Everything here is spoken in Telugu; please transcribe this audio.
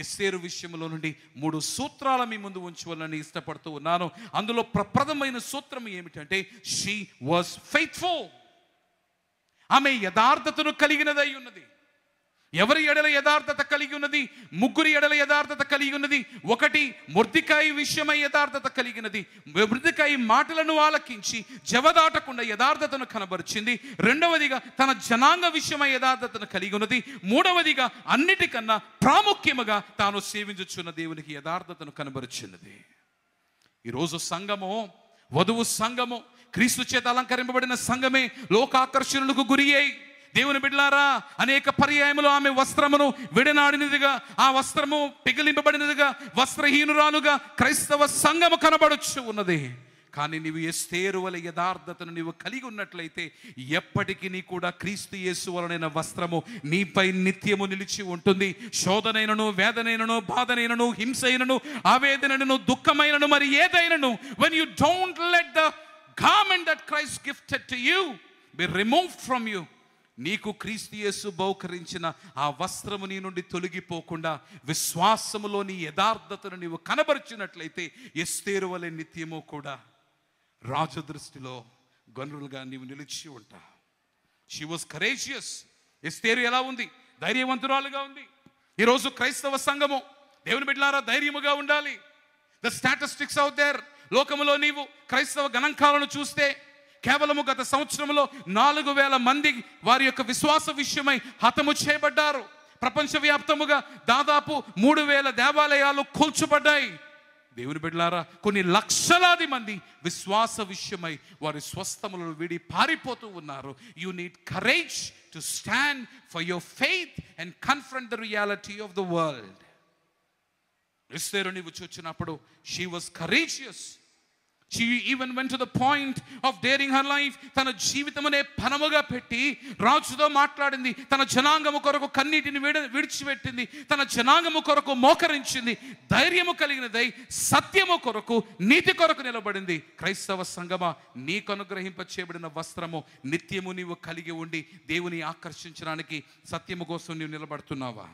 ఎస్తేరు విషయంలో నుండి 3 సూత్రాల మీ ముందు ఉంచవాలని ఇష్టపడుతూ ఉన్నాను. అందులో ప్రప్రథమైన సూత్రం ఏమిటంటే, షీ వాజ్ ఫెయిత్ఫుల్. ఆమె యథార్థతను కలిగినదై ఉన్నది. ఎవరి ఎడల యథార్థత కలిగి ఉన్నది? 3 ఎడల యథార్థత కలిగి ఉన్నది. 1, మొర్దెకాయి విషయమై యథార్థత కలిగినది. మొర్దెకాయి మాటలను ఆలకించి జవదాటకుండా యథార్థతను కనబరిచింది. 2వదిగా తన జనాంగ విషయమై యథార్థతను కలిగి ఉన్నది. 3వదిగా అన్నిటికన్నా ప్రాముఖ్యముగా తాను సేవించుచున్న దేవునికి యథార్థతను కనబరిచినది. ఈరోజు సంఘము, వధువు సంఘము, క్రీస్తు చేత అలంకరింపబడిన సంఘమే లోకాకర్షణలకు గురి అయి, దేవుని బిడ్డలారా, అనేక పర్యాయములు ఆమె వస్త్రమును విడనాడినదిగా, ఆ వస్త్రము పిగిలింపబడినదిగా, వస్త్రహీనురాలుగా క్రైస్తవ సంఘము కనబడుచు ఉన్నది. కానీ నీవు ఎస్తేరు వలె యథార్థతను నీవు కలిగి ఉన్నట్లయితే ఎప్పటికీ నీ కూడా క్రీస్తు యేసు వలనైన వస్త్రము నీపై నిత్యము నిలిచి ఉంటుంది. శోధనైనను, వేదనైనను, బాధనైనను, హింసైనను, ఆవేదనను, దుఃఖమైనను, మరి ఏదైనను, when you don't let the garment that Christ gifted to you be removed from you, నీకు క్రీస్తు యేసు బహుకరించిన ఆ వస్త్రము నీ నుండి తొలగిపోకుండా విశ్వాసములో నీ యథార్థతను నీవు కనబరిచినట్లయితే ఎస్తేరు వలె నిత్యము కూడా రాజు దృష్టిలో గనులుగా నీవు నిలిచి ఉంటావు. She was courageous. ఎస్తేరు ఎలా ఉంది? ధైర్యవంతురాలుగా ఉంది. ఈరోజు క్రైస్తవ సంఘము, దేవుని బిడ్డలారా, ధైర్యముగా ఉండాలి. The statistics out there. లోకములో నీవు క్రైస్తవ గణాంకాలను చూస్తే కేవలము గత సంవత్సరంలో 4,000 మంది వారి యొక్క విశ్వాస విషయమై హతము చేయబడ్డారు. ప్రపంచవ్యాప్తముగా దాదాపు 3,000 దేవాలయాలు కూల్చబడ్డాయి. దేవుని బిడ్డలారా, కొన్ని లక్షలాది మంది విశ్వాస విషయమై వారి స్వస్థములను వీడి పారిపోతూ ఉన్నారు. You need courage to stand for your faith and confront the reality of the world. ఎస్తేరు నీవు చూచినప్పుడు she was courageous. She even went to the point of daring her life. తన జీవితమునే పణముగా పెట్టి రాజుతో మాట్లాడింది. తన జనాంగము కొరకు కన్నీటిని విడిచిపెట్టింది. తన జనాంగము కొరకు మోకరించింది. ధైర్యము కలిగినదై సత్యము కొరకు, నీతి కొరకు నిలబడింది. క్రైస్తవ సంఘమా, నీకు అనుగ్రహింప చేయబడిన వస్త్రము నిత్యము నీవు కలిగి ఉండి దేవుని ఆకర్షించడానికి సత్యము కోసం నీవు నిలబడుతున్నావా?